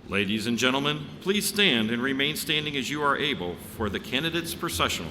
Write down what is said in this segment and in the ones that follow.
Ladies and gentlemen, please stand and remain standing as you are able for the candidates' processional.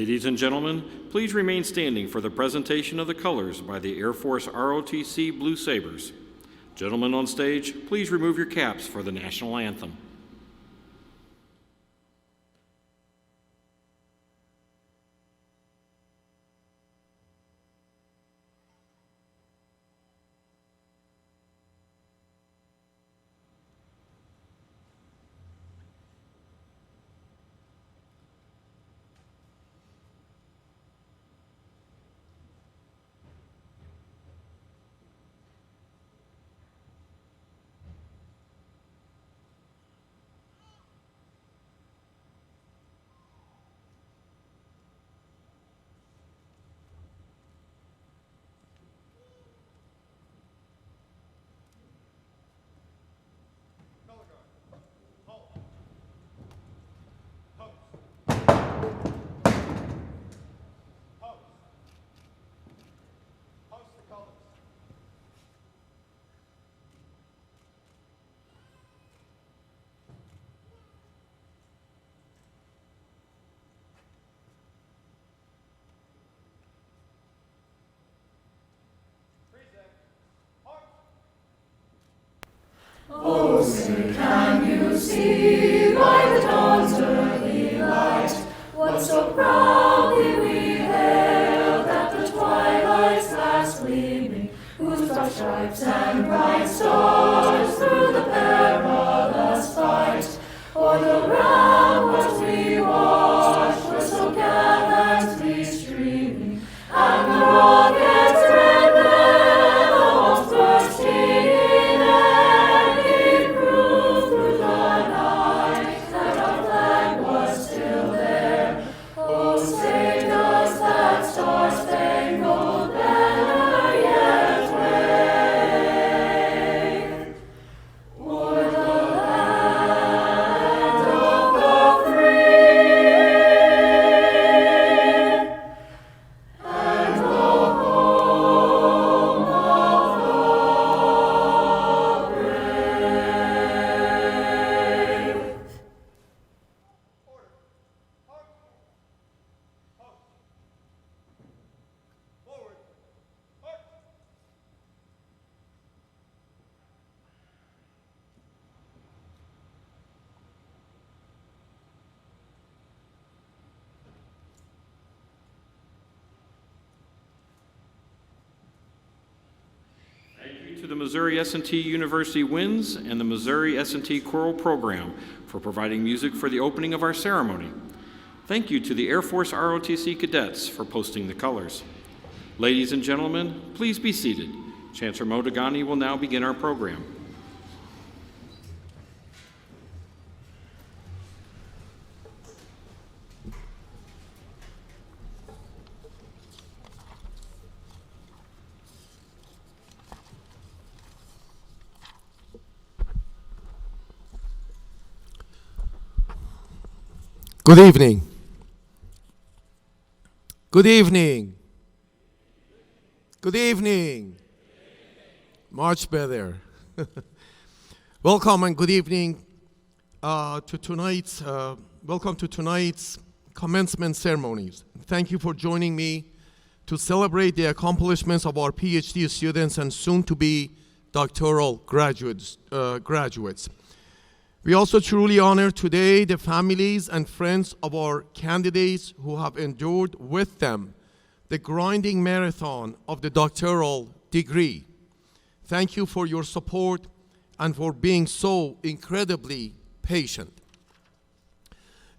Ladies and gentlemen, please remain standing for the presentation of the colors by the Air Force ROTC Blue Sabres. Gentlemen on stage, please remove your caps for the national anthem. Can you see by the dawn's early light what so proudly we hailed at the twilight's last gleaming, whose dark stripes and bright stars through the perilous fight o'er the ramparts we watched were so gallantly streaming, and the rockets red red almost bursting in air gave proof through the night that our flag was still there. Oh, say does that star-spangled banner yet wave o'er the land of the free and the home of the brave? Thank you to the Missouri S&T University Winds and the Missouri S&T Choral Program for providing music for the opening of our ceremony. Thank you to the Air Force ROTC cadets for posting the colors. Ladies and gentlemen, please be seated. Chancellor Modegani will now begin our program. Good evening. Good evening. Good evening. Much better. Welcome and good evening welcome to tonight's commencement ceremonies. Thank you for joining me to celebrate the accomplishments of our PhD students and soon-to-be doctoral graduates. We also truly honor today the families and friends of our candidates who have endured with them the grinding marathon of the doctoral degree. Thank you for your support and for being so incredibly patient.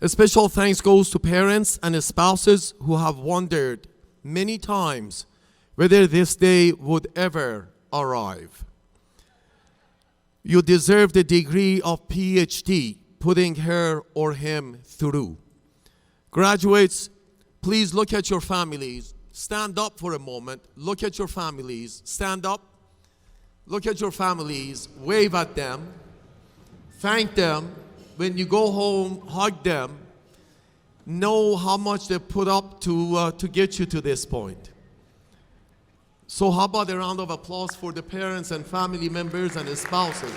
A special thanks goes to parents and spouses who have wondered many times whether this day would ever arrive. You deserve the degree of PhD, putting her or him through. Graduates, please look at your families. Stand up for a moment. Look at your families. Stand up. Look at your families. Wave at them. Thank them. When you go home, hug them. Know how much they put up to get you to this point. So how about a round of applause for the parents and family members and the spouses?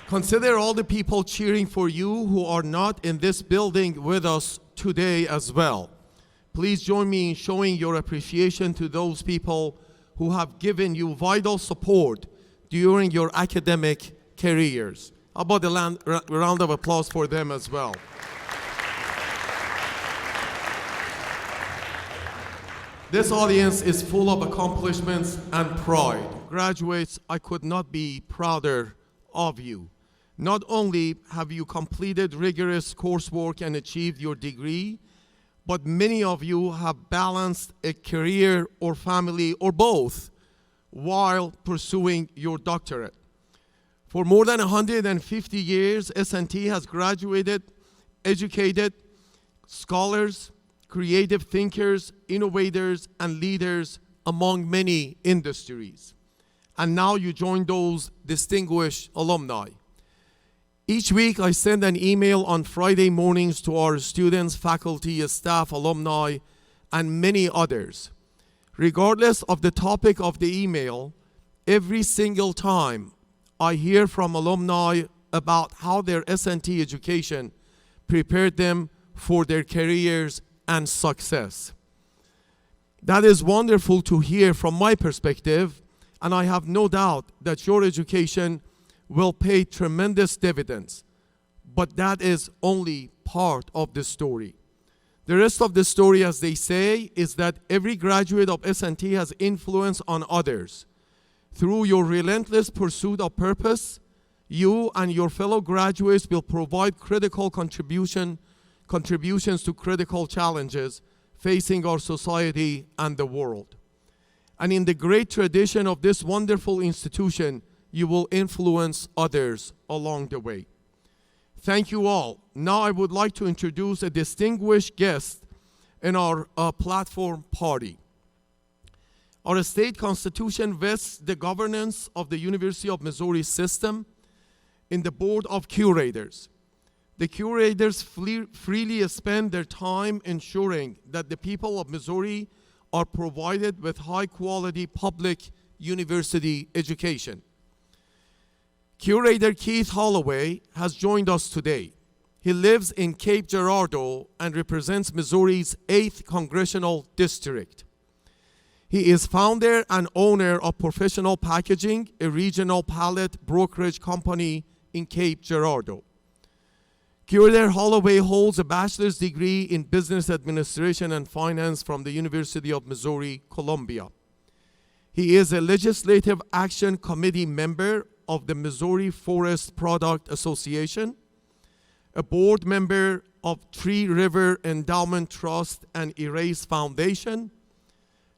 Consider all the people cheering for you who are not in this building with us today as well. Please join me in showing your appreciation to those people who have given you vital support during your academic careers. How about a round of applause for them as well? This audience is full of accomplishments and pride. Graduates, I could not be prouder of you. Not only have you completed rigorous coursework and achieved your degree, but many of you have balanced a career or family or both while pursuing your doctorate. For more than 150 years, S&T has graduated, educated scholars, creative thinkers, innovators, and leaders among many industries. And now you join those distinguished alumni. Each week, I send an email on Friday mornings to our students, faculty, staff, alumni, and many others. Regardless of the topic of the email, every single time I hear from alumni about how their S&T education prepared them for their careers and success. That is wonderful to hear from my perspective, and I have no doubt that your education will pay tremendous dividends. But that is only part of the story. The rest of the story, as they say, is that every graduate of S&T has influence on others. Through your relentless pursuit of purpose, you and your fellow graduates will provide critical contributions to critical challenges facing our society and the world. And in the great tradition of this wonderful institution, you will influence others along the way. Thank you all. Now I would like to introduce a distinguished guest in our platform party. Our state constitution vests the governance of the University of Missouri system in the board of curators. The curators freely spend their time ensuring that the people of Missouri are provided with high-quality public university education. Curator Keith Holloway has joined us today. He lives in Cape Girardeau and represents Missouri's 8th Congressional District. He is founder and owner of Professional Packaging, a regional pallet brokerage company in Cape Girardeau. Curator Holloway holds a bachelor's degree in business administration and finance from the University of Missouri, Columbia. He is a Legislative Action Committee member of the Missouri Forest Product Association, a board member of Tree River Endowment Trust and Erase Foundation,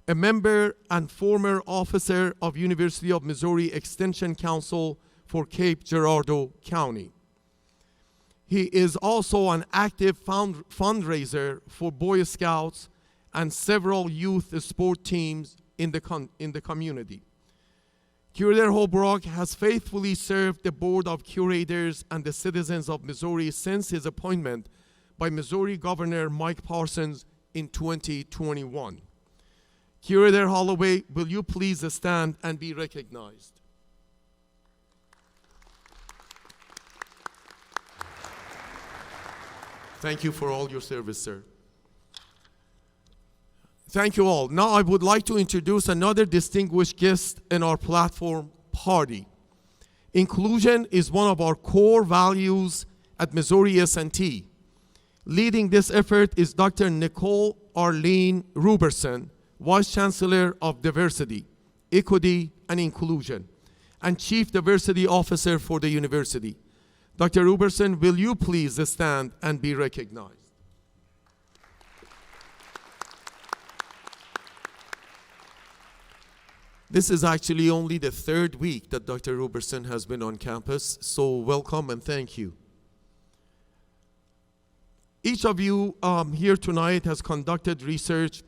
a member and former officer of University of Missouri Extension Council for Cape Girardeau County. He is also an active fundraiser for Boy Scouts and several youth sport teams in the community. Curator Holbrook has faithfully served the Board of Curators and the citizens of Missouri since his appointment by Missouri Governor Mike Parsons in 2021. Curator Holloway, will you please stand and be recognized? Thank you for all your service, sir. Thank you all. Now I would like to introduce another distinguished guest in our platform party. Inclusion is one of our core values at Missouri S&T. Leading this effort is Dr. Nicole Arlene Ruberson, Vice Chancellor of Diversity, Equity, and Inclusion, and Chief Diversity Officer for the university. Dr. Ruberson, will you please stand and be recognized? This is actually only the third week that Dr. Ruberson has been on campus, so welcome and thank you. Each of you here tonight has conducted research,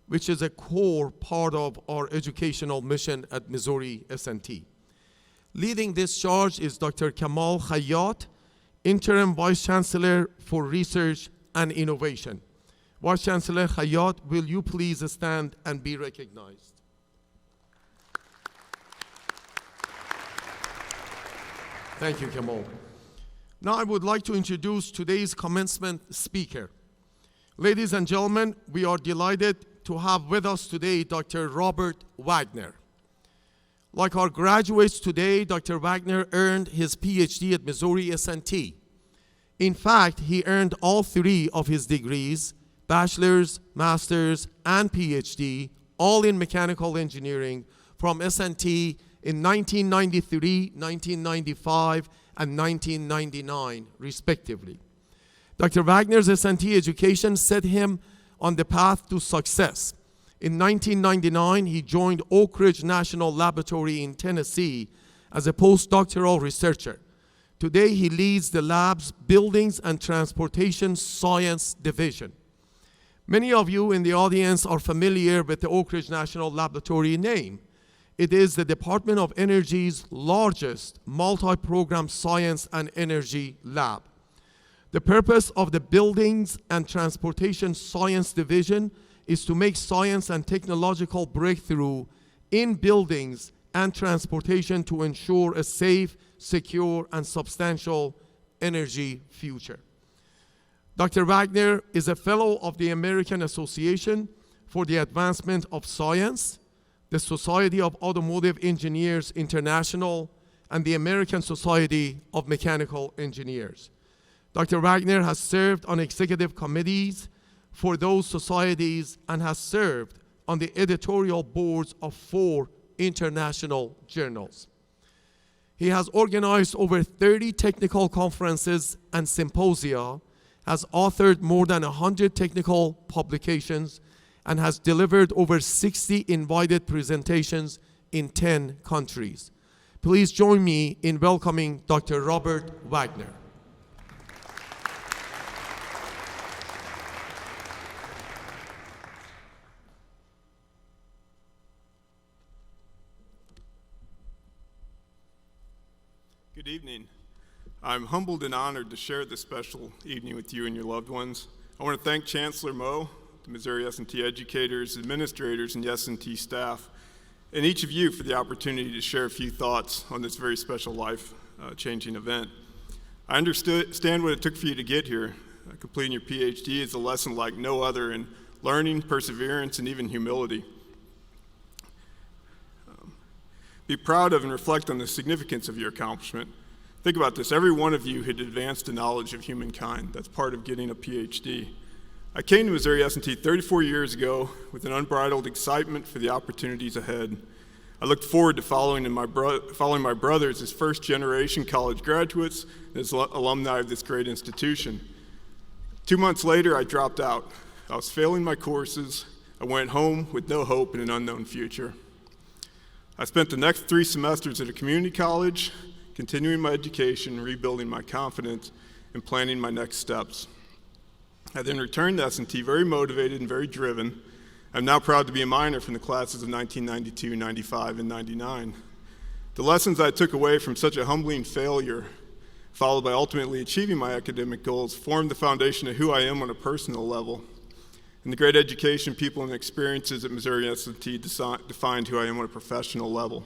which is a core part of our educational mission at Missouri S&T. Leading this charge is Dr. Kamal Khayyat, Interim Vice Chancellor for Research and Innovation. Vice Chancellor Khayyat, will you please stand and be recognized? Thank you, Kamal. Now I would like to introduce today's commencement speaker. Ladies and gentlemen, we are delighted to have with us today Dr. Robert Wagner. Like our graduates today, Dr. Wagner earned his PhD at Missouri S&T. In fact, he earned all three of his degrees, bachelor's, master's, and PhD, all in mechanical engineering from S&T in 1993, 1995, and 1999, respectively. Dr. Wagner's S&T education set him on the path to success. In 1999, he joined Oak Ridge National Laboratory in Tennessee as a postdoctoral researcher. Today, he leads the lab's Buildings and Transportation Science Division. Many of you in the audience are familiar with the Oak Ridge National Laboratory name. It is the Department of Energy's largest multi-program science and energy lab. The purpose of the Buildings and Transportation Science Division is to make science and technological breakthrough in buildings and transportation to ensure a safe, secure, and substantial energy future. Dr. Wagner is a fellow of the American Association for the Advancement of Science, the Society of Automotive Engineers International, and the American Society of Mechanical Engineers. Dr. Wagner has served on executive committees for those societies and has served on the editorial boards of 4 international journals. He has organized over 30 technical conferences and symposia, has authored more than 100 technical publications, and has delivered over 60 invited presentations in 10 countries. Please join me in welcoming Dr. Robert Wagner. Good evening. I'm humbled and honored to share this special evening with you and your loved ones. I want to thank Chancellor Moe, the Missouri S&T educators, administrators, and the S&T staff, and each of you for the opportunity to share a few thoughts on this very special life-changing event. I understand what it took for you to get here. Completing your PhD is a lesson like no other in learning, perseverance, and even humility. Be proud of and reflect on the significance of your accomplishment. Think about this. Every one of you had advanced the knowledge of humankind. That's part of getting a PhD. I came to Missouri S&T 34 years ago with an unbridled excitement for the opportunities ahead. I looked forward to following my brothers as first-generation college graduates and as alumni of this great institution. 2 months later, I dropped out. I was failing my courses. I went home with no hope and an unknown future. I spent the next 3 semesters at a community college, continuing my education, rebuilding my confidence, and planning my next steps. I then returned to S&T very motivated and very driven. I'm now proud to be a minor from the classes of 1992, 95, and 99. The lessons I took away from such a humbling failure, followed by ultimately achieving my academic goals, formed the foundation of who I am on a personal level. And the great education, people, and experiences at Missouri S&T defined who I am on a professional level.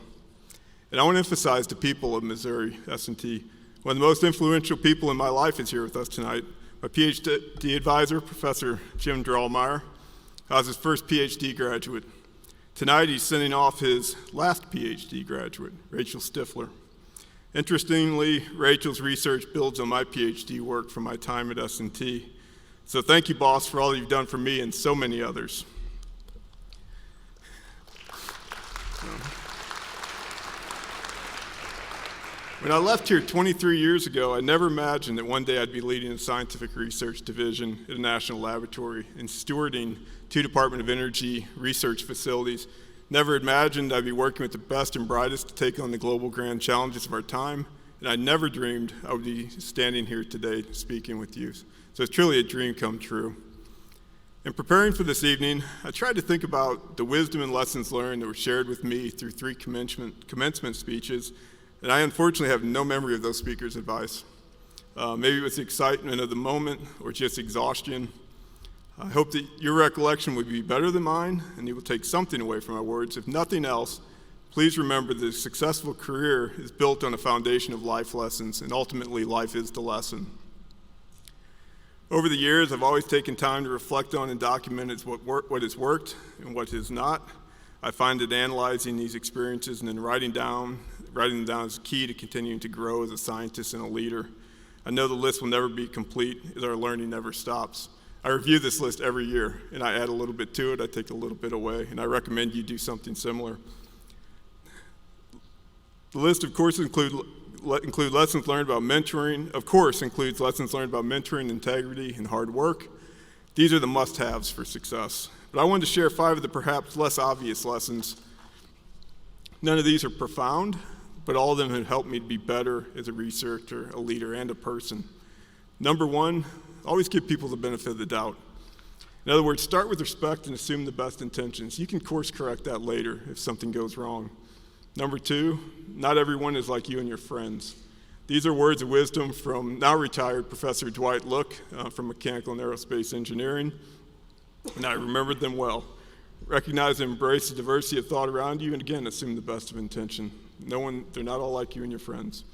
And I want to emphasize to people of Missouri S&T, one of the most influential people in my life is here with us tonight. My PhD advisor, Professor Jim Drallmeyer, was his first PhD graduate. Tonight, he's sending off his last PhD graduate, Rachel Stifler. Interestingly, Rachel's research builds on my PhD work from my time at S&T. So thank you, boss, for all you've done for me and so many others. When I left here 23 years ago, I never imagined that one day I'd be leading a scientific research division at a national laboratory and stewarding 2 Department of Energy research facilities. Never imagined I'd be working with the best and brightest to take on the global grand challenges of our time, and I never dreamed I would be standing here today speaking with you. So it's truly a dream come true. In preparing for this evening, I tried to think about the wisdom and lessons learned that were shared with me through 3 commencement speeches, and I unfortunately have no memory of those speakers' advice. Maybe it was the excitement of the moment or just exhaustion. I hope that your recollection would be better than mine and you will take something away from my words. If nothing else, please remember that a successful career is built on a foundation of life lessons, and ultimately life is the lesson. Over the years, I've always taken time to reflect on and document what has worked and what has not. I find that analyzing these experiences and then writing them down is key to continuing to grow as a scientist and a leader. I know the list will never be complete as our learning never stops. I review this list every year, and I add a little bit to it, I take a little bit away, and I recommend you do something similar. The list, of course, includes lessons learned about mentoring, integrity, and hard work. These are the must-haves for success. But I wanted to share 5 of the perhaps less obvious lessons. None of these are profound, but all of them have helped me to be better as a researcher, a leader, and a person. Number 1, always give people the benefit of the doubt. In other words, start with respect and assume the best intentions. You can course correct that later if something goes wrong. Number 2, not everyone is like you and your friends. These are words of wisdom from now retired Professor Dwight Look from Mechanical and Aerospace Engineering, and I remembered them well. Recognize and embrace the diversity of thought around you, and again, assume the best of intention. They're not all like you and your friends.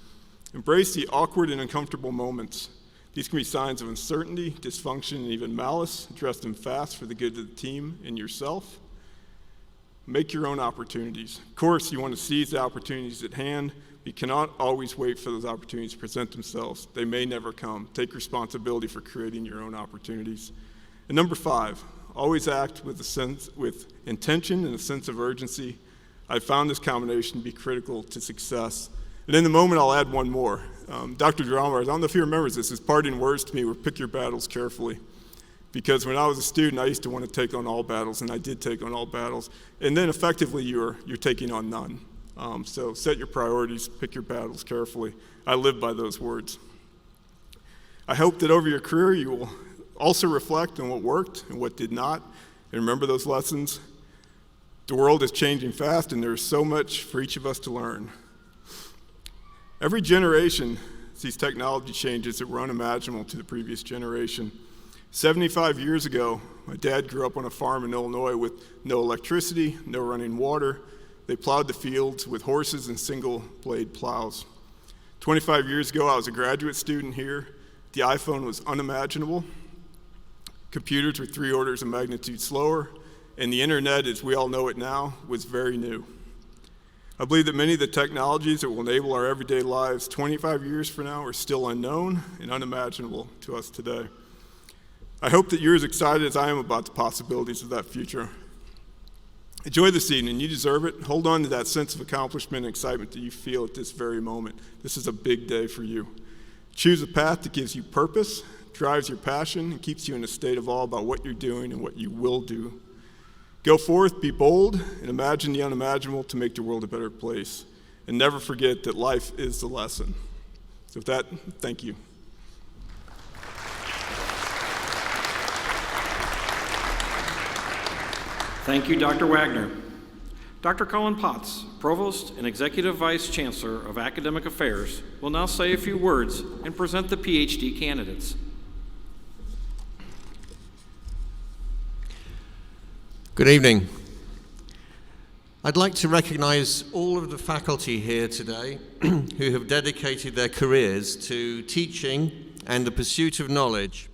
Embrace the awkward and uncomfortable moments. These can be signs of uncertainty, dysfunction, and even malice. Address them fast for the good of the team and yourself. Make your own opportunities. Of course, you want to seize the opportunities at hand. You cannot always wait for those opportunities to present themselves. They may never come. Take responsibility for creating your own opportunities. And number 5, always act with intention and a sense of urgency. I found this combination to be critical to success. And in the moment, I'll add one more. Dr. Drama, I don't know if he remembers this, his parting words to me were, pick your battles carefully. Because when I was a student, I used to want to take on all battles, and I did take on all battles. And then effectively, you're taking on none. So set your priorities, pick your battles carefully. I live by those words. I hope that over your career, you will also reflect on what worked and what did not, and remember those lessons. The world is changing fast, and there is so much for each of us to learn. Every generation sees technology changes that were unimaginable to the previous generation. 75 years ago, my dad grew up on a farm in Illinois with no electricity, no running water. They plowed the fields with horses and single-blade plows. 25 years ago, I was a graduate student here. The iPhone was unimaginable. Computers were 3 orders of magnitude slower, and the internet, as we all know it now, was very new. I believe that many of the technologies that will enable our everyday lives 25 years from now are still unknown and unimaginable to us today. I hope that you're as excited as I am about the possibilities of that future. Enjoy this evening. You deserve it. Hold on to that sense of accomplishment and excitement that you feel at this very moment. This is a big day for you. Choose a path that gives you purpose, drives your passion, and keeps you in a state of awe about what you're doing and what you will do. Go forth, be bold, and imagine the unimaginable to make the world a better place. And never forget that life is the lesson. So with that, thank you. Thank you, Dr. Wagner. Dr. Colin Potts, Provost and Executive Vice Chancellor of Academic Affairs, will now say a few words and present the PhD candidates. Good evening. I'd like to recognize all of the faculty here today who have dedicated their careers to teaching and the pursuit of knowledge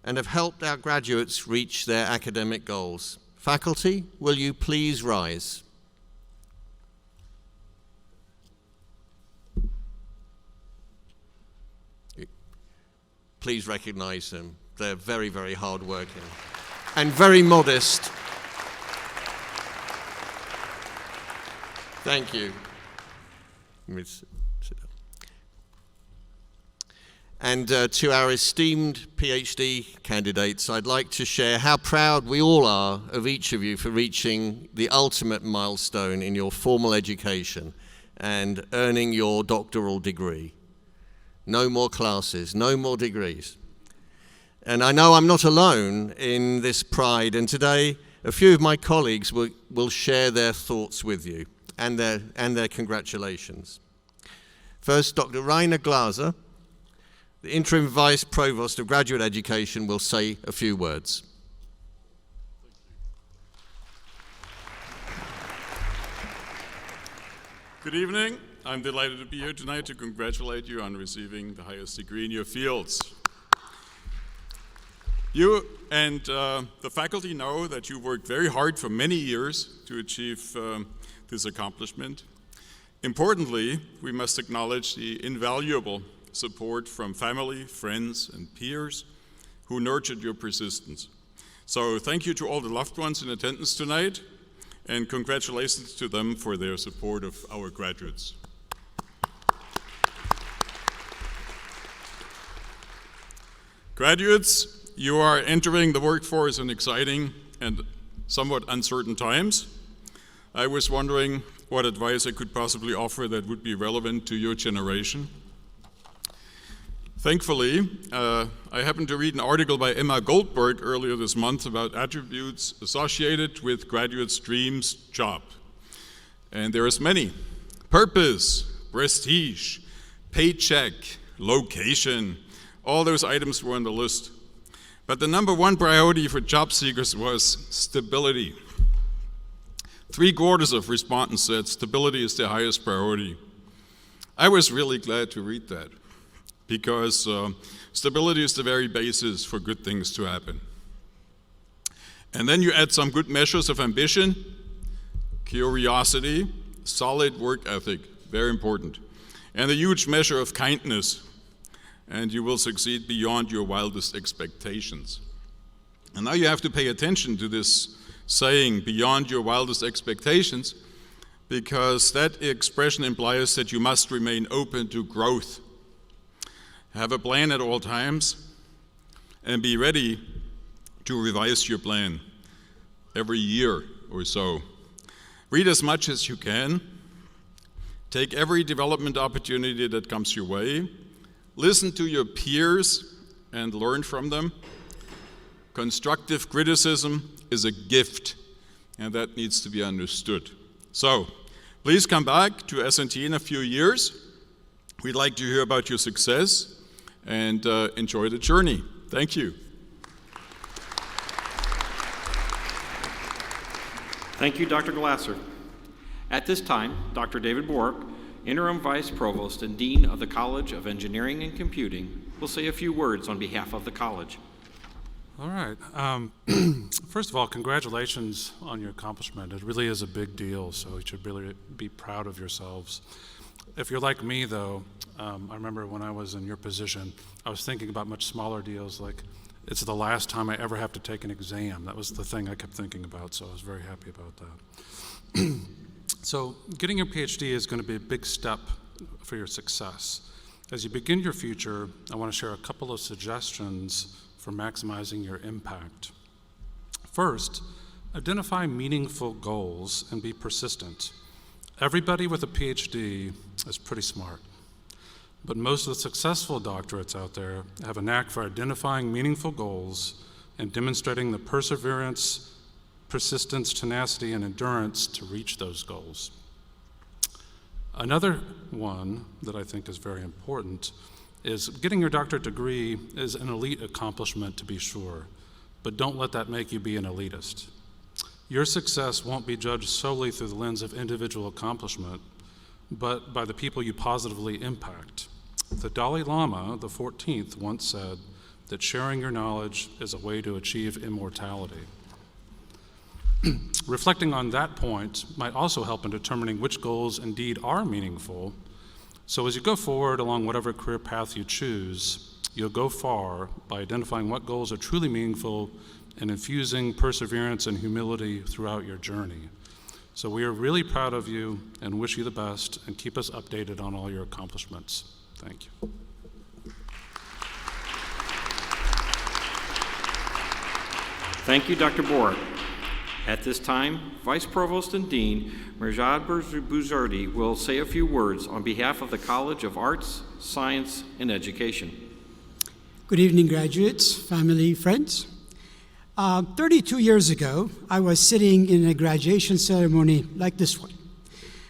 and have helped our graduates reach their academic goals. Faculty, will you please rise? Please recognize them. They're very, very hardworking and very modest. Thank you. And to our esteemed PhD candidates, I'd like to share how proud we all are of each of you for reaching the ultimate milestone in your formal education and earning your doctoral degree. No more classes, no more degrees. And I know I'm not alone in this pride, and today a few of my colleagues will share their thoughts with you and their congratulations. First, Dr. Rainer Glaser, the Interim Vice Provost of Graduate Education, will say a few words. Good evening. I'm delighted to be here tonight to congratulate you on receiving the highest degree in your fields. You and the faculty know that you worked very hard for many years to achieve this accomplishment. Importantly, we must acknowledge the invaluable support from family, friends, and peers who nurtured your persistence. So thank you to all the loved ones in attendance tonight, and congratulations to them for their support of our graduates. Graduates, you are entering the workforce in exciting and somewhat uncertain times. I was wondering what advice I could possibly offer that would be relevant to your generation. Thankfully, I happened to read an article by Emma Goldberg earlier this month about attributes associated with graduates' dreams job. And there's many: purpose, prestige, paycheck, location. All those items were on the list. But the number one priority for job seekers was stability. 3/4 of respondents said stability is their highest priority. I was really glad to read that. because stability is the very basis for good things to happen. And then you add some good measures of ambition, curiosity, solid work ethic, very important, and a huge measure of kindness, and you will succeed beyond your wildest expectations. And now you have to pay attention to this saying, beyond your wildest expectations, because that expression implies that you must remain open to growth. Have a plan at all times, and be ready to revise your plan every year or so. Read as much as you can. Take every development opportunity that comes your way. Listen to your peers and learn from them. Constructive criticism is a gift, and that needs to be understood. So, please come back to S&T in a few years. We'd like to hear about your success and enjoy the journey. Thank you. Thank you, Dr. Glasser. At this time, Dr. David Bork, Interim Vice Provost and Dean of the College of Engineering and Computing, will say a few words on behalf of the college. All right. First of all, congratulations on your accomplishment. It really is a big deal, so you should really be proud of yourselves. If you're like me, though, I remember when I was in your position, I was thinking about much smaller deals, like it's the last time I ever have to take an exam. That was the thing I kept thinking about, so I was very happy about that. So getting your PhD is going to be a big step for your success. As you begin your future, I want to share a couple of suggestions for maximizing your impact. First, identify meaningful goals and be persistent. Everybody with a PhD is pretty smart, but most of the successful doctorates out there have a knack for identifying meaningful goals and demonstrating the perseverance, persistence, tenacity, and endurance to reach those goals. Another one that I think is very important is getting your doctorate degree is an elite accomplishment, to be sure, but don't let that make you be an elitist. Your success won't be judged solely through the lens of individual accomplishment, but by the people you positively impact. The Dalai Lama, the 14th, once said that sharing your knowledge is a way to achieve immortality. Reflecting on that point might also help in determining which goals indeed are meaningful. So as you go forward along whatever career path you choose, you'll go far by identifying what goals are truly meaningful and infusing perseverance and humility throughout your journey. So we are really proud of you and wish you the best, and keep us updated on all your accomplishments. Thank you. Thank you, Dr. Bork. At this time, Vice Provost and Dean Mirjad Buzardi will say a few words on behalf of the College of Arts, Science, and Education. Good evening, graduates, family, friends. 32 years ago, I was sitting in a graduation ceremony like this one.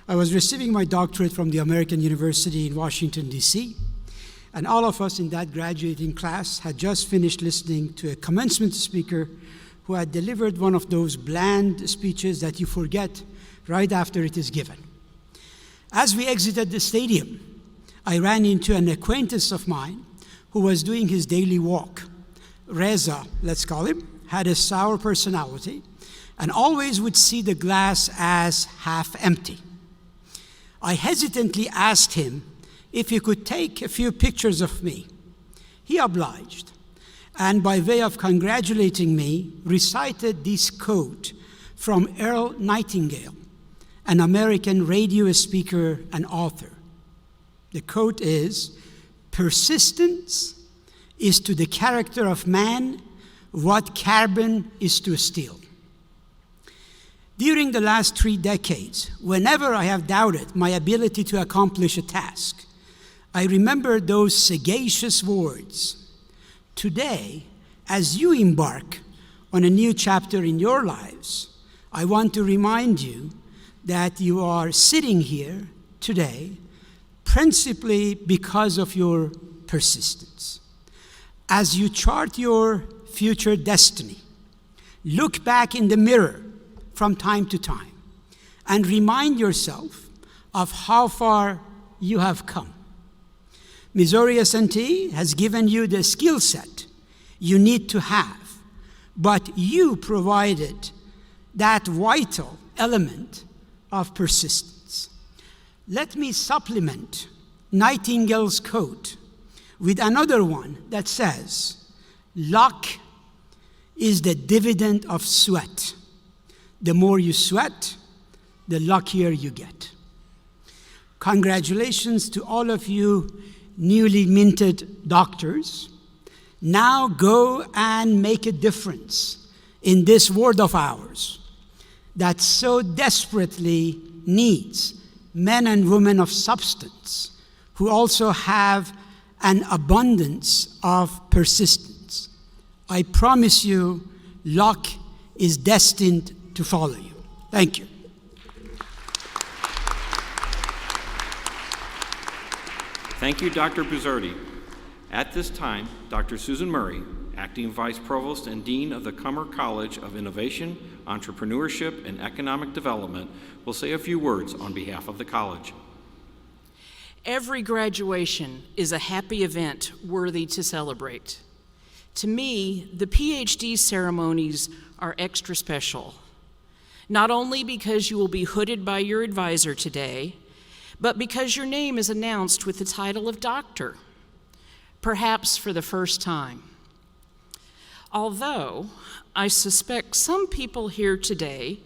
I was receiving my doctorate from the American University in Washington, D.C., and all of us in that graduating class had just finished listening to a commencement speaker who had delivered one of those bland speeches that you forget right after it is given. As we exited the stadium, I ran into an acquaintance of mine who was doing his daily walk. Reza, let's call him, had a sour personality and always would see the glass as half empty. I hesitantly asked him if he could take a few pictures of me. He obliged, and by way of congratulating me, recited this quote from Earl Nightingale, an American radio speaker and author. The quote is, "Persistence is to the character of man what carbon is to steel." During the last 3 decades, whenever I have doubted my ability to accomplish a task, I remember those sagacious words. Today, as you embark on a new chapter in your lives, I want to remind you that you are sitting here today principally because of your persistence. As you chart your future destiny, look back in the mirror from time to time and remind yourself of how far you have come. Missouri S&T has given you the skill set you need to have, but you provided that vital element of persistence. Let me supplement Nightingale's quote with another one that says, luck is the dividend of sweat. The more you sweat, the luckier you get. Congratulations to all of you newly minted doctors. Now go and make a difference in this world of ours that so desperately needs men and women of substance who also have an abundance of persistence. I promise you, luck is destined to follow you. Thank you. Thank you, Dr. Buzzardi. At this time, Dr. Susan Murray, Acting Vice Provost and Dean of the Cummer College of Innovation, Entrepreneurship, and Economic Development, will say a few words on behalf of the college. Every graduation is a happy event worthy to celebrate. To me, the PhD ceremonies are extra special, not only because you will be hooded by your advisor today, but because your name is announced with the title of doctor, perhaps for the first time. Although I suspect some people here today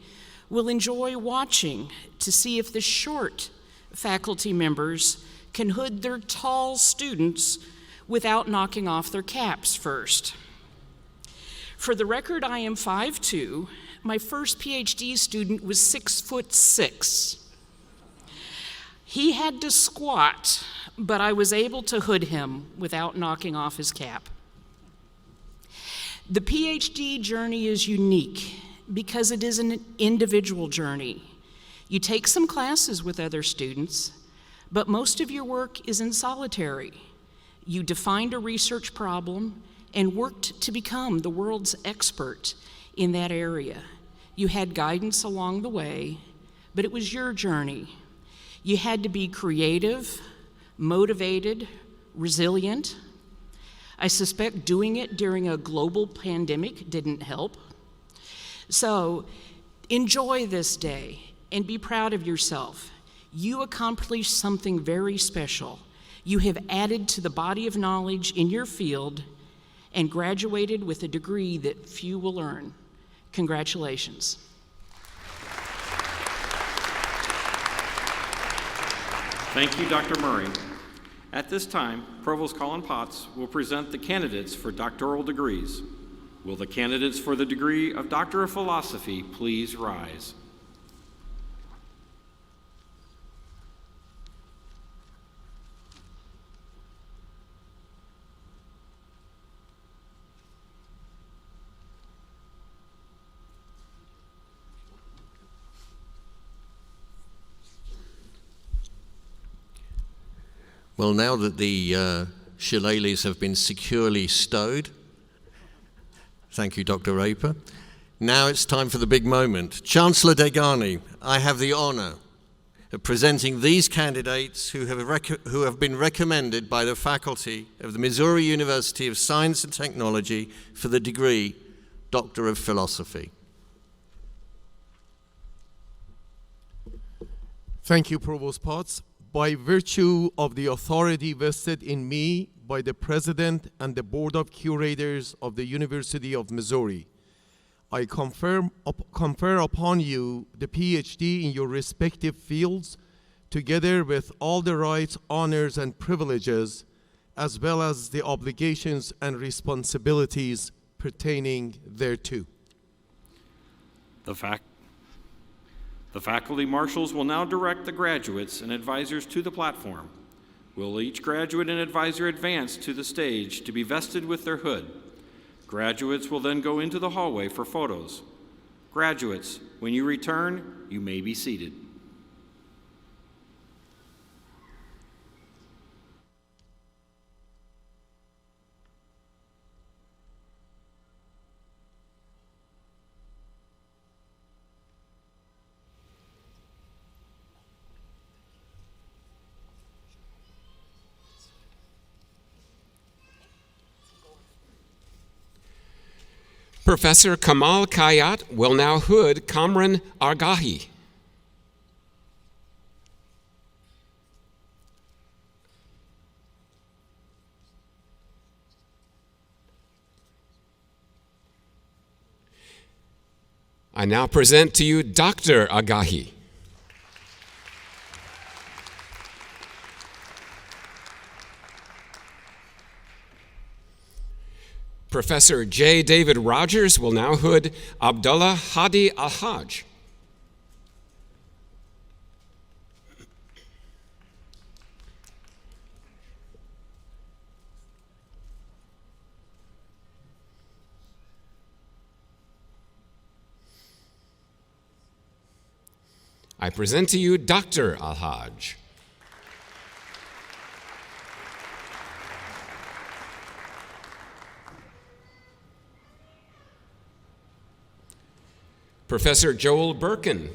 will enjoy watching to see if the short faculty members can hood their tall students without knocking off their caps first. For the record, I am 5'2". My first PhD student was 6'6". He had to squat, but I was able to hood him without knocking off his cap. The PhD journey is unique because it is an individual journey. You take some classes with other students, but most of your work is in solitary. You defined a research problem and worked to become the world's expert in that area. You had guidance along the way, but it was your journey. You had to be creative, motivated, resilient. I suspect doing it during a global pandemic didn't help. So enjoy this day and be proud of yourself. You accomplished something very special. You have added to the body of knowledge in your field and graduated with a degree that few will earn. Congratulations. Thank you, Dr. Murray. At this time, Provost Colin Potts will present the candidates for doctoral degrees. Will the candidates for the degree of Doctor of Philosophy please rise? Well, now that the shillelaghs have been securely stowed, thank you, Dr. Raper. Now it's time for the big moment. Chancellor Degani, I have the honor of presenting these candidates who have been recommended by the faculty of the Missouri University of Science and Technology for the degree Doctor of Philosophy. Thank you, Provost Potts. By virtue of the authority vested in me by the President and the Board of Curators of the University of Missouri, I confer upon you the PhD in your respective fields, together with all the rights, honors, and privileges, as well as the obligations and responsibilities pertaining thereto. The faculty marshals will now direct the graduates and advisors to the platform. Will each graduate and advisor advance to the stage to be vested with their hood? Graduates will then go into the hallway for photos. Graduates, when you return, you may be seated. Professor Kamal Kayat will now hood Kamran Argahi. I now present to you Dr. Agahi. Professor J. David Rogers will now hood Abdullah Hadi Al-Haj. I present to you Dr. Al-Haj. Professor Joel Birkin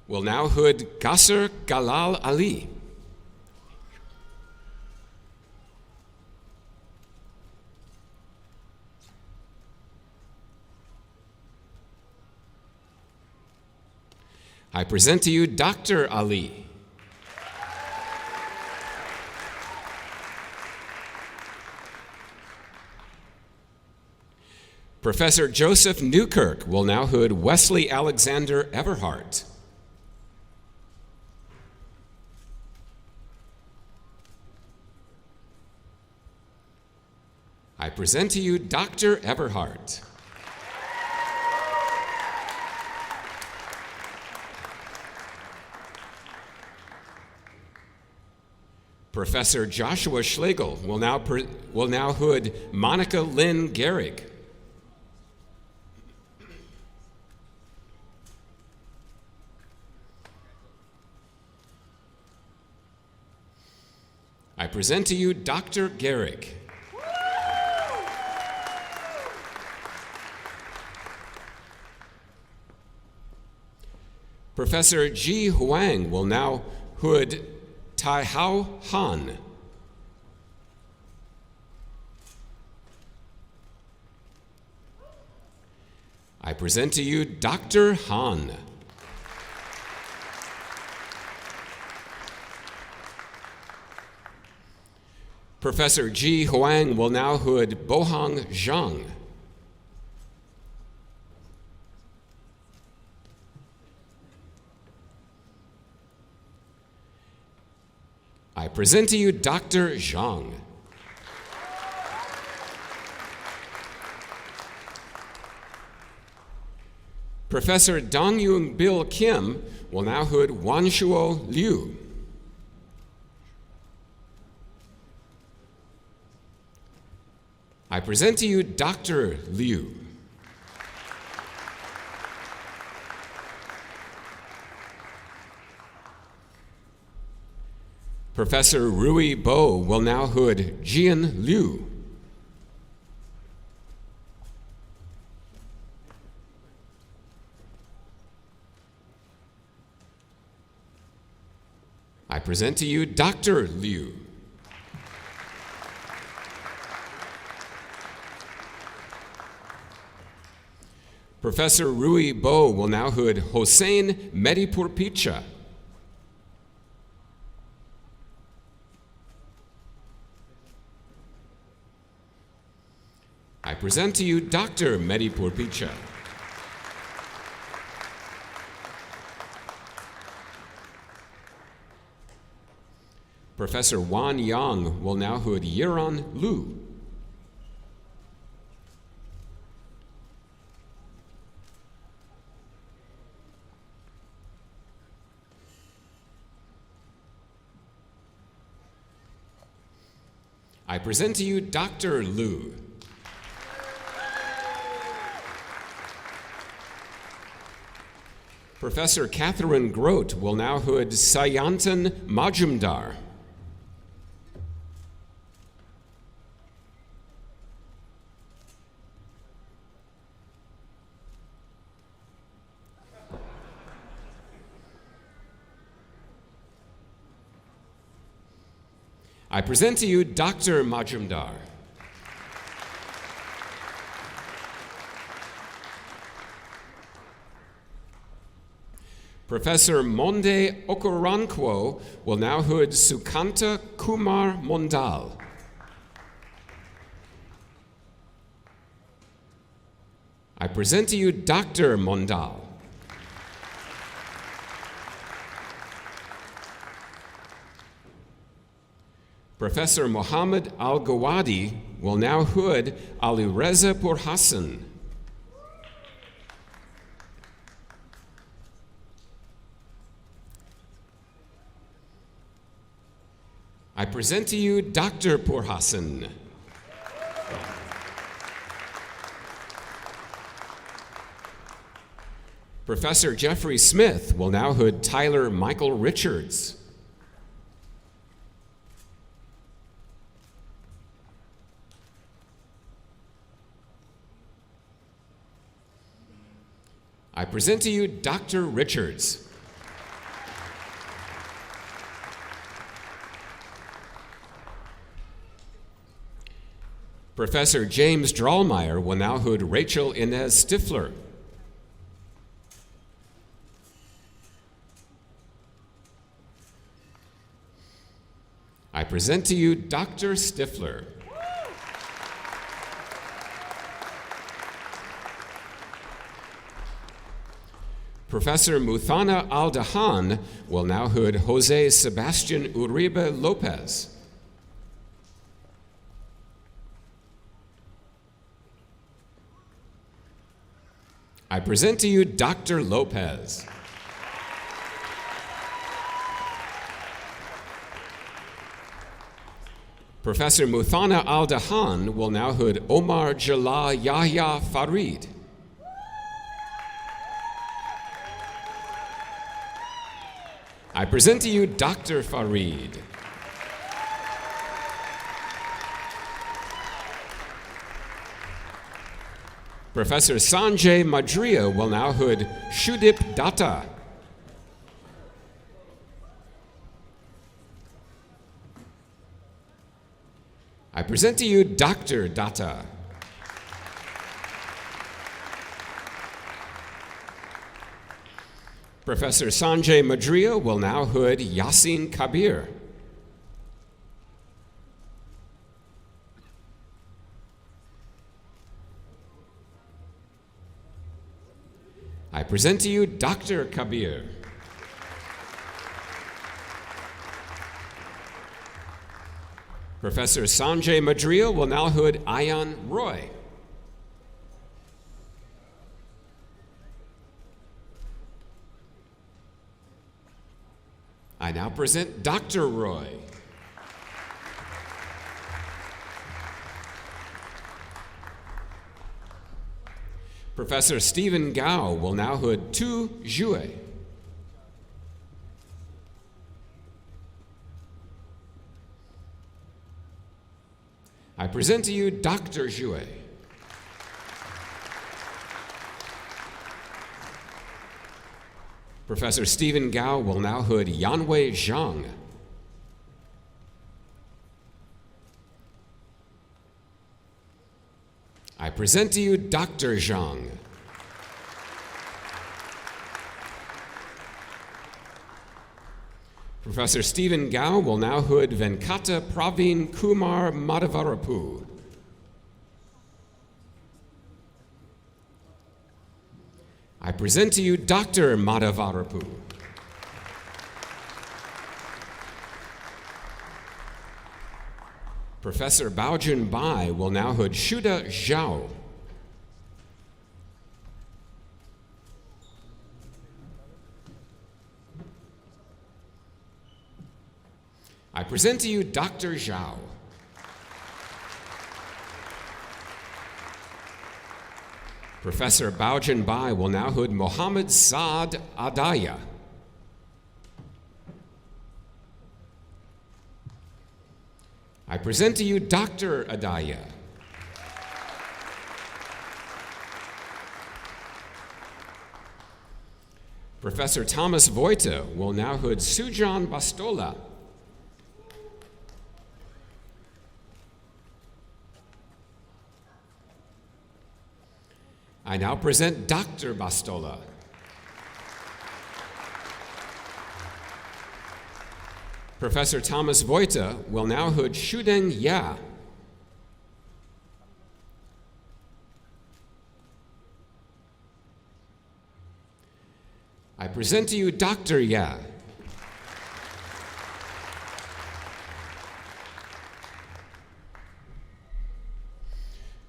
will now hood Qasr Galal Ali. I present to you Dr. Ali. Professor Joseph Newkirk will now hood Wesley Alexander Everhart. I present to you Dr. Everhart. Professor Joshua Schlegel will now hood Monica Lynn Gehrig. I present to you Dr. Gehrig. Professor Ji Huang will now hood Tai Hao Han. I present to you Dr. Han. Professor Ji Huang will now hood Bohang Zhang. I present to you Dr. Zhang. Professor Dongyung Bil Kim will now hood Wanshuo Liu. I present to you Dr. Liu. Professor Rui Bo will now hood Jian Liu. I present to you Dr. Liu. Professor Rui Bo will now hood Hossein Medipurpicha. I present to you Dr. Medipurpicha. Professor Wan Yang will now hood Yiran Lu. I present to you Dr. Lu. Professor Catherine Grote will now hood Sayantan Majumdar. I present to you Dr. Majumdar. Professor Monde Okoronkwo will now hood Sukanta Kumar Mondal. I present to you Dr. Mondal. Professor Mohammed Al-Gawadi will now hood Alireza Purhasan. I present to you Dr. Purhasan. Professor Jeffrey Smith will now hood Tyler Michael Richards. I present to you Dr. Richards. Professor James Drallmeyer will now hood Rachel Inez Stifler. I present to you Dr. Stifler. Professor Muthana Al-Dahan will now hood Jose Sebastian Uribe Lopez. I present to you Dr. Lopez. Professor Muthana Al-Dahan will now hood Omar Jalal Yahya Farid. I present to you Dr. Farid. Professor Sanjay Madria will now hood Shudip Datta. I present to you Dr. Datta. Professor Sanjay Madria will now hood Yasin Kabir. I present to you Dr. Kabir. Professor Sanjay Madria will now hood Ayan Roy. I now present Dr. Roy. Professor Stephen Gao will now hood Tu Jue. I present to you Dr. Jue. Professor Stephen Gao will now hood Yanwei Zhang. I present to you Dr. Zhang. Professor Stephen Gao will now hood Venkata Praveen Kumar Madhavarapu. I present to you Dr. Madhavarapu. Professor Baojun Bai will now hood Shuda Zhao. I present to you Dr. Zhao. Professor Baojun Bai will now hood Mohammed Saad Adaya. I present to you Dr. Adaya. Professor Thomas Voita will now hood Sujan Bastola. I now present Dr. Bastola. Professor Thomas Voita will now hood Shudeng Ya. I present to you Dr. Ya.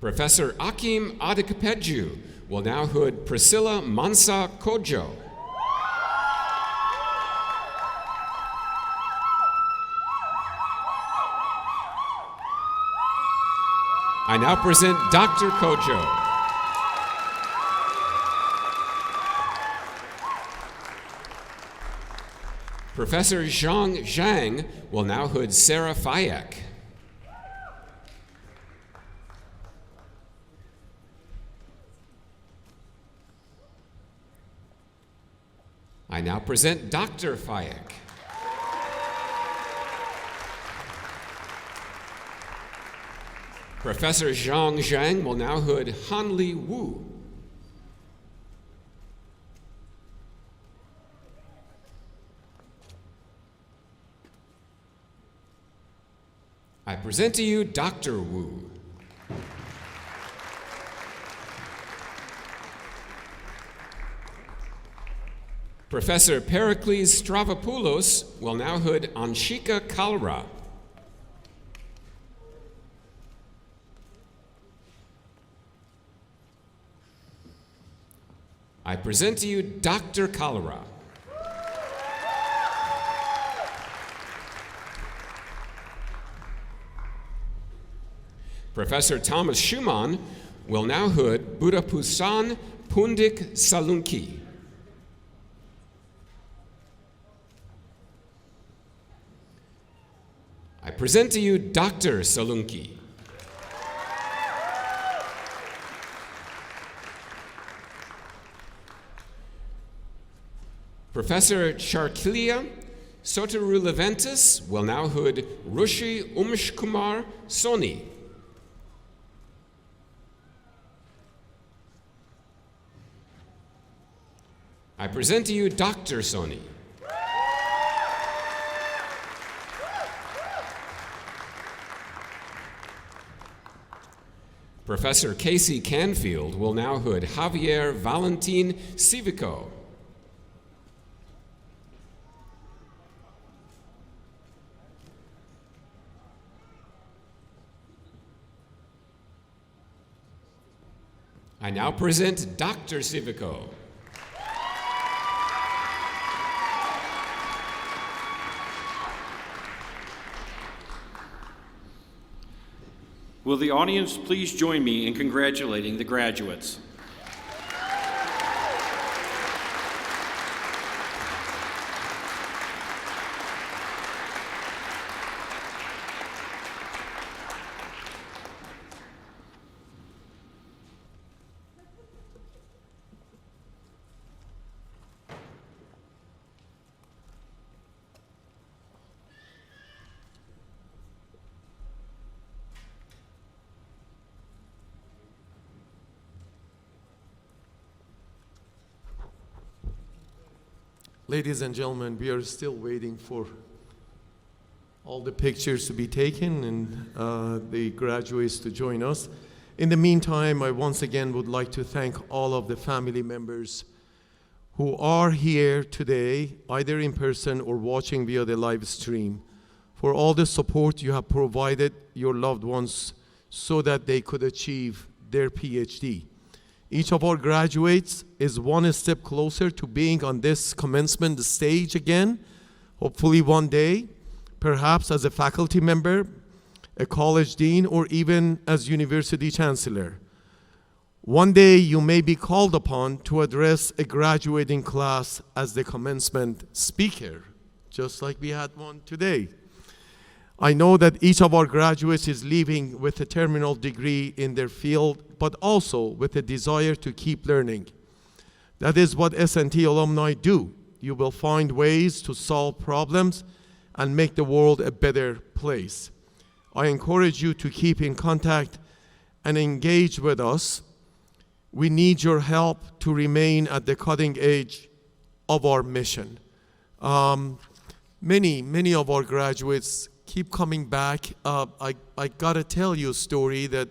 Professor Akim Adekpeju will now hood Priscilla Mansa Kojo. I now present Dr. Kojo. Professor Zhang Zhang will now hood Sarah Fayek. I now present Dr. Fayek. Professor Zhang Zhang will now hood Hanli Wu. I present to you Dr. Wu. Professor Pericles Stravopoulos will now hood Anshika Kalra. I present to you Dr. Kalra. Professor Thomas Schumann will now hood Buddhapusan Pundik Salunki. I present to you Dr. Salunki. Professor Charklia Sotaru-Leventis will now hood Rushi Umshkumar Soni. I present to you Dr. Soni. Professor Casey Canfield will now hood Javier Valentin Civico. I now present Dr. Civico. Will the audience please join me in congratulating the graduates? Ladies and gentlemen, we are still waiting for all the pictures to be taken and the graduates to join us. In the meantime, I once again would like to thank all of the family members who are here today, either in person or watching via the live stream, for all the support you have provided your loved ones so that they could achieve their PhD. Each of our graduates is one step closer to being on this commencement stage again, hopefully one day, perhaps as a faculty member, a college dean, or even as university chancellor. One day you may be called upon to address a graduating class as the commencement speaker, just like we had one today. I know that each of our graduates is leaving with a terminal degree in their field, but also with a desire to keep learning. That is what S&T alumni do. You will find ways to solve problems and make the world a better place. I encourage you to keep in contact and engage with us. We need your help to remain at the cutting edge of our mission. many of our graduates keep coming back. I gotta tell you a story that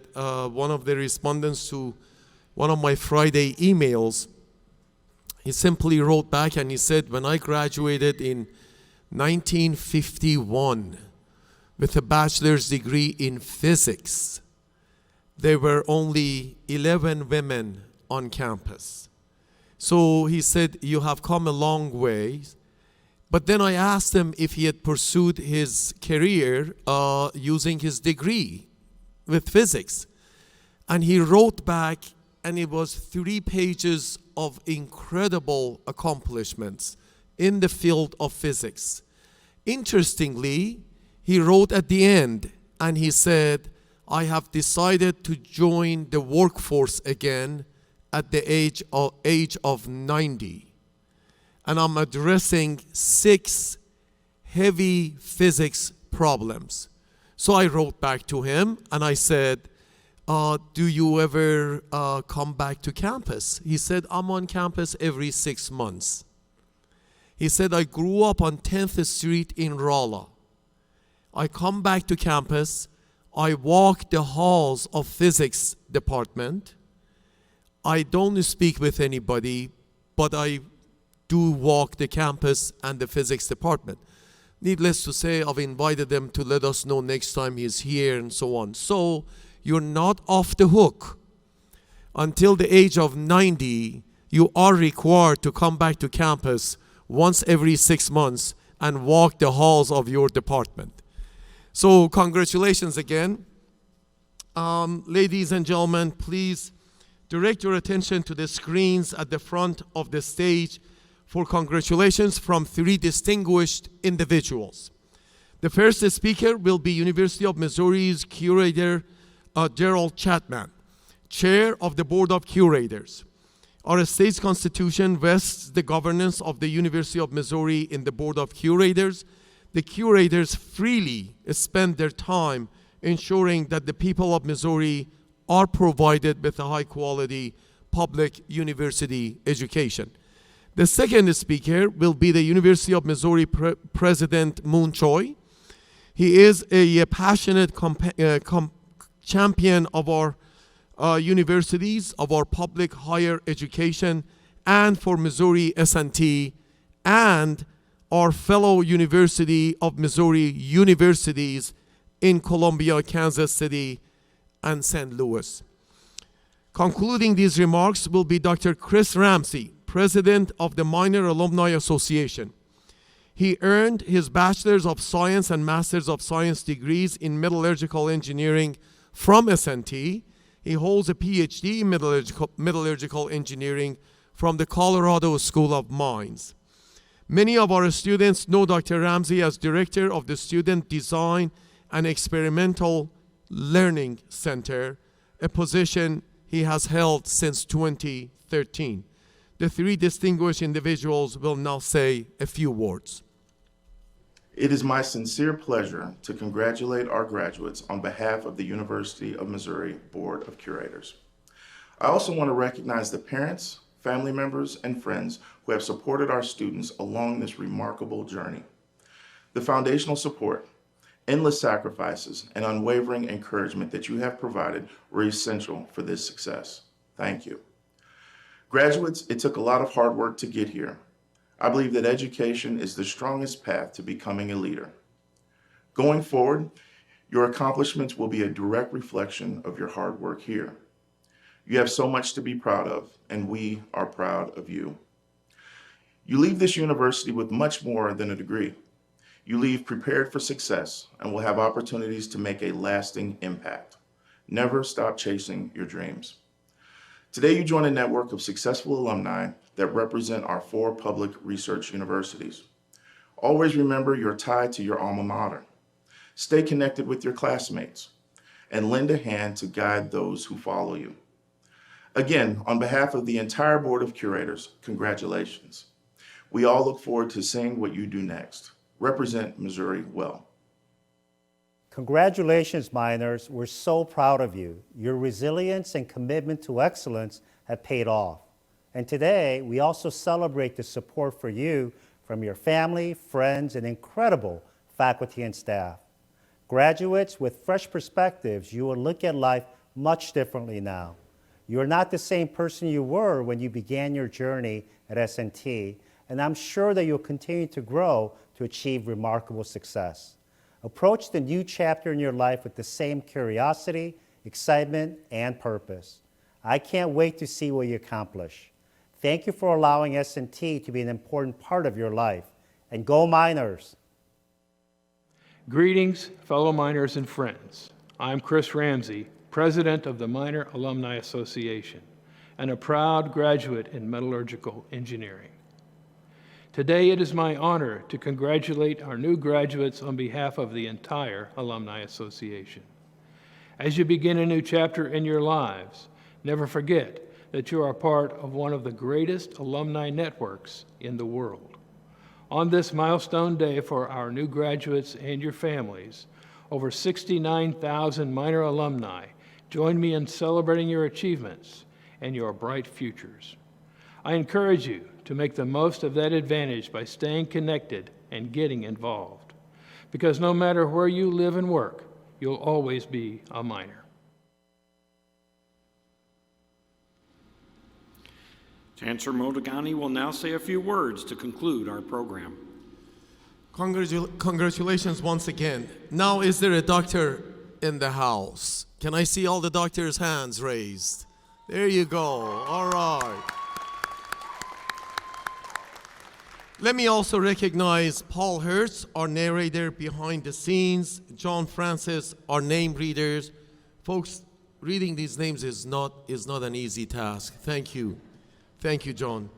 one of the respondents to one of my Friday emails, he simply wrote back and he said, when I graduated in 1951 with a bachelor's degree in physics, there were only 11 women on campus. So he said, you have come a long way. But then I asked him if he had pursued his career using his degree with physics. And he wrote back, and it was 3 pages of incredible accomplishments in the field of physics. Interestingly, he wrote at the end, and he said, I have decided to join the workforce again at the age of 90. And I'm addressing 6 heavy physics problems. So I wrote back to him and I said, do you ever come back to campus? He said, I'm on campus every 6 months. He said, I grew up on 10th Street in Rolla. I come back to campus, I walk the halls of physics department. I don't speak with anybody, but I do walk the campus and the physics department. Needless to say, I've invited them to let us know next time he's here and so on. So you're not off the hook. Until the age of 90, you are required to come back to campus once every 6 months and walk the halls of your department. So congratulations again. Ladies and gentlemen, please direct your attention to the screens at the front of the stage for congratulations from 3 distinguished individuals. The first speaker will be University of Missouri's curator, Gerald Chapman, chair of the Board of Curators. Our state's constitution vests the governance of the University of Missouri in the Board of Curators. The curators freely spend their time ensuring that the people of Missouri are provided with a high-quality public university education. The second speaker will be the University of Missouri President Moon Choi. He is a passionate champion of our universities, of our public higher education, and for Missouri S&T, and our fellow University of Missouri universities in Columbia, Kansas City, and St. Louis. Concluding these remarks will be Dr. Chris Ramsey, President of the Minor Alumni Association. He earned his Bachelor's of Science and Master's of Science degrees in Metallurgical Engineering from S&T. He holds a PhD in Metallurgical Engineering from the Colorado School of Mines. Many of our students know Dr. Ramsey as Director of the Student Design and Experimental Learning Center, a position he has held since 2013. The 3 distinguished individuals will now say a few words. It is my sincere pleasure to congratulate our graduates on behalf of the University of Missouri Board of Curators. I also want to recognize the parents, family members, and friends who have supported our students along this remarkable journey. The foundational support, endless sacrifices, and unwavering encouragement that you have provided were essential for this success. Thank you. Graduates, it took a lot of hard work to get here. I believe that education is the strongest path to becoming a leader. Going forward, your accomplishments will be a direct reflection of your hard work here. You have so much to be proud of, and we are proud of you. You leave this university with much more than a degree. You leave prepared for success and will have opportunities to make a lasting impact. Never stop chasing your dreams. Today, you join a network of successful alumni that represent our 4 public research universities. Always remember you're tied to your alma mater. Stay connected with your classmates and lend a hand to guide those who follow you. Again, on behalf of the entire Board of Curators, congratulations. We all look forward to seeing what you do next. Represent Missouri well. Congratulations, minors. We're so proud of you. Your resilience and commitment to excellence have paid off. And today, we also celebrate the support for you from your family, friends, and incredible faculty and staff. Graduates with fresh perspectives, you will look at life much differently now. You are not the same person you were when you began your journey at S&T, and I'm sure that you'll continue to grow to achieve remarkable success. Approach the new chapter in your life with the same curiosity, excitement, and purpose. I can't wait to see what you accomplish. Thank you for allowing S&T to be an important part of your life. And go Miners! Greetings, fellow miners and friends. I'm Chris Ramsey, President of the Miner Alumni Association, and a proud graduate in metallurgical engineering. Today, it is my honor to congratulate our new graduates on behalf of the entire Alumni Association. As you begin a new chapter in your lives, never forget that you are part of one of the greatest alumni networks in the world. On this milestone day for our new graduates and your families, over 69,000 Miner alumni join me in celebrating your achievements and your bright futures. I encourage you to make the most of that advantage by staying connected and getting involved. Because no matter where you live and work, you'll always be a Miner. Chancellor Modegani will now say a few words to conclude our program. Congratulations once again. Now, is there a doctor in the house? Can I see all the doctors' hands raised? There you go. All right. Let me also recognize Paul Hertz, our narrator behind the scenes, John Francis, our name readers. Folks, reading these names is not an easy task. Thank you. Thank you, John.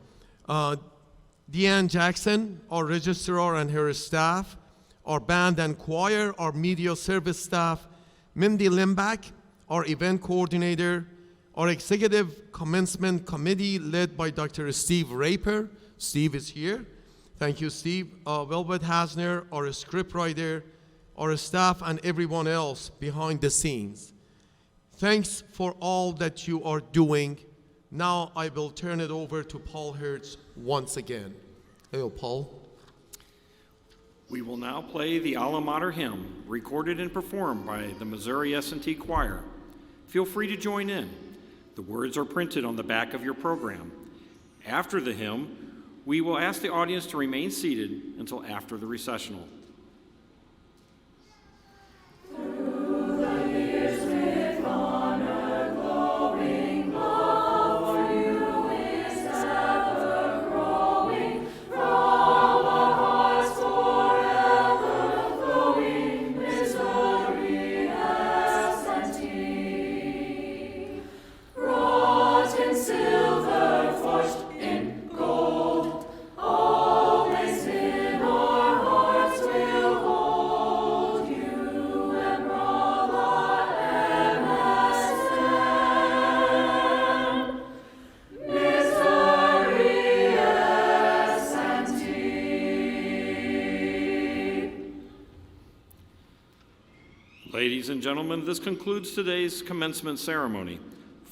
Deanne Jackson, our registrar and her staff, our band and choir, our media service staff, Mindy Limbach, our event coordinator, our executive commencement committee led by Dr. Steve Raper. Steve is here. Thank you, Steve. Velvet Hasner, our scriptwriter, our staff, and everyone else behind the scenes. Thanks for all that you are doing. Now I will turn it over to Paul Hertz once again. Hello, Paul. We will now play the Alma Mater hymn, recorded and performed by the Missouri S&T Choir. Feel free to join in. The words are printed on the back of your program. After the hymn, we will ask the audience to remain seated until after the recessional. Ladies and gentlemen, this concludes today's commencement ceremony.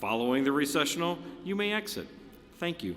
Following the recessional, you may exit. Thank you.